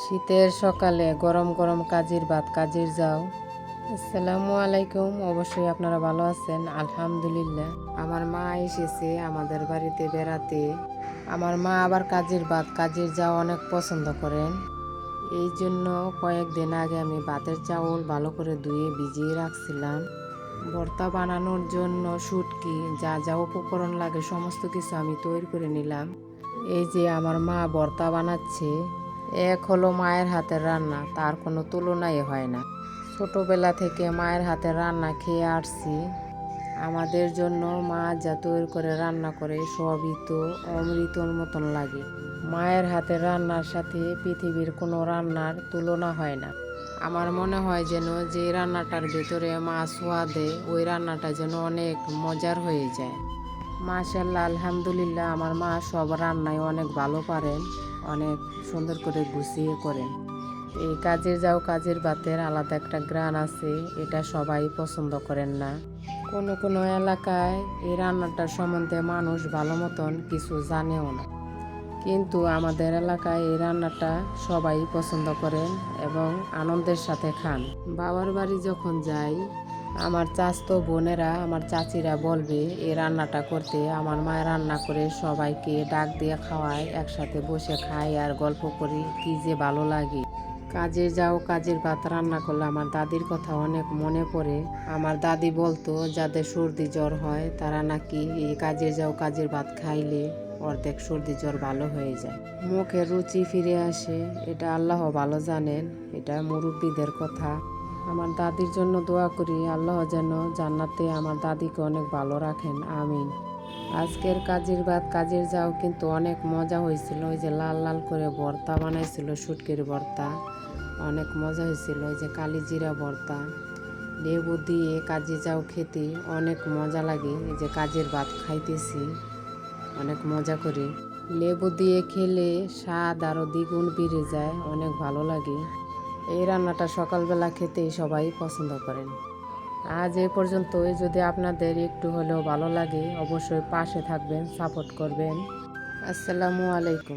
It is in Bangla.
শীতের সকালে গরম গরম কাজির ভাত কাজির যাও। আসসালামু আলাইকুম। অবশ্যই আপনারা ভালো আছেন? আলহামদুলিল্লাহ। আমার মা এসেছে আমাদের বাড়িতে বেড়াতে। আমার মা আবার কাজির ভাত কাজির যাও অনেক পছন্দ করেন। এই জন্য কয়েকদিন আগে আমি ভাতের চাউল ভালো করে ধুয়ে ভিজিয়ে রাখছিলাম। ভর্তা বানানোর জন্য শুটকি যা যা উপকরণ লাগে সমস্ত কিছু আমি তৈরি করে নিলাম। এই যে আমার মা ভর্তা বানাচ্ছে। এক হলো মায়ের হাতের রান্না, তার কোনো তুলনাই হয় না। ছোটবেলা থেকে মায়ের হাতের রান্না খেয়ে আসছি। আমাদের জন্য মা যা তৈরি করে রান্না করে সবই তো অমৃতর মতন লাগে। মায়ের হাতের রান্নার সাথে পৃথিবীর কোনো রান্নার তুলনা হয় না। আমার মনে হয় যেন যে রান্নাটার ভেতরে মা ছোঁয়া দেয় ওই রান্নাটা যেন অনেক মজার হয়ে যায়। মাশাআল্লাহ, আলহামদুলিল্লাহ, আমার মা সব রান্নায় অনেক ভালো পারেন, অনেক সুন্দর করে গুছিয়ে করেন। এই কাজের যাও কাজের ভাতের আলাদা একটা গ্রান আছে, এটা সবাই পছন্দ করেন না। কোনো কোনো এলাকায় এই রান্নাটার সম্বন্ধে মানুষ ভালো মতন কিছু জানেও না, কিন্তু আমাদের এলাকায় এই রান্নাটা সবাই পছন্দ করেন এবং আনন্দের সাথে খান। বাবার বাড়ি যখন যাই আমার চাচতো বোনেরা আমার চাচিরা বলবে এই রান্নাটা করতে। আমার মায়ের রান্না করে সবাইকে ডাক দিয়ে খাওয়ায়, একসাথে বসে খাই আর গল্প করি, কি যে ভালো লাগে। কাজে যাও কাজের ভাত রান্না করলে আমার দাদির কথা অনেক মনে পড়ে। আমার দাদি বলতো যাদের সর্দি জ্বর হয় তারা নাকি এই কাজে যাও কাজের ভাত খাইলে অর্ধেক সর্দি জ্বর ভালো হয়ে যায়, মুখের রুচি ফিরে আসে। এটা আল্লাহ ভালো জানেন, এটা মুরব্বীদের কথা। আমার দাদির জন্য দোয়া করি আল্লাহ যেন জান্নাতে আমার দাদিকে অনেক ভালো রাখেন, আমিন। আজকের কাজের ভাত কাজের যাও কিন্তু অনেক মজা হয়েছিল। ওই যে লাল লাল করে ভর্তা বানাইছিল, শুটকির ভর্তা, অনেক মজা হয়েছিল। ওই যে কালিজিরা ভর্তা, লেবু দিয়ে কাজে যাও খেতে অনেক মজা লাগে। এই যে কাজের ভাত খাইতেছি অনেক মজা করে, লেবু দিয়ে খেলে স্বাদ আরও দ্বিগুণ বেড়ে যায়, অনেক ভালো লাগে। এই রান্নাটা সকালবেলা খেতেই সবাই পছন্দ করেন। আজ এ পর্যন্তই। যদি আপনাদের একটু হলেও ভালো লাগে অবশ্যই পাশে থাকবেন, সাপোর্ট করবেন। আসসালামু আলাইকুম।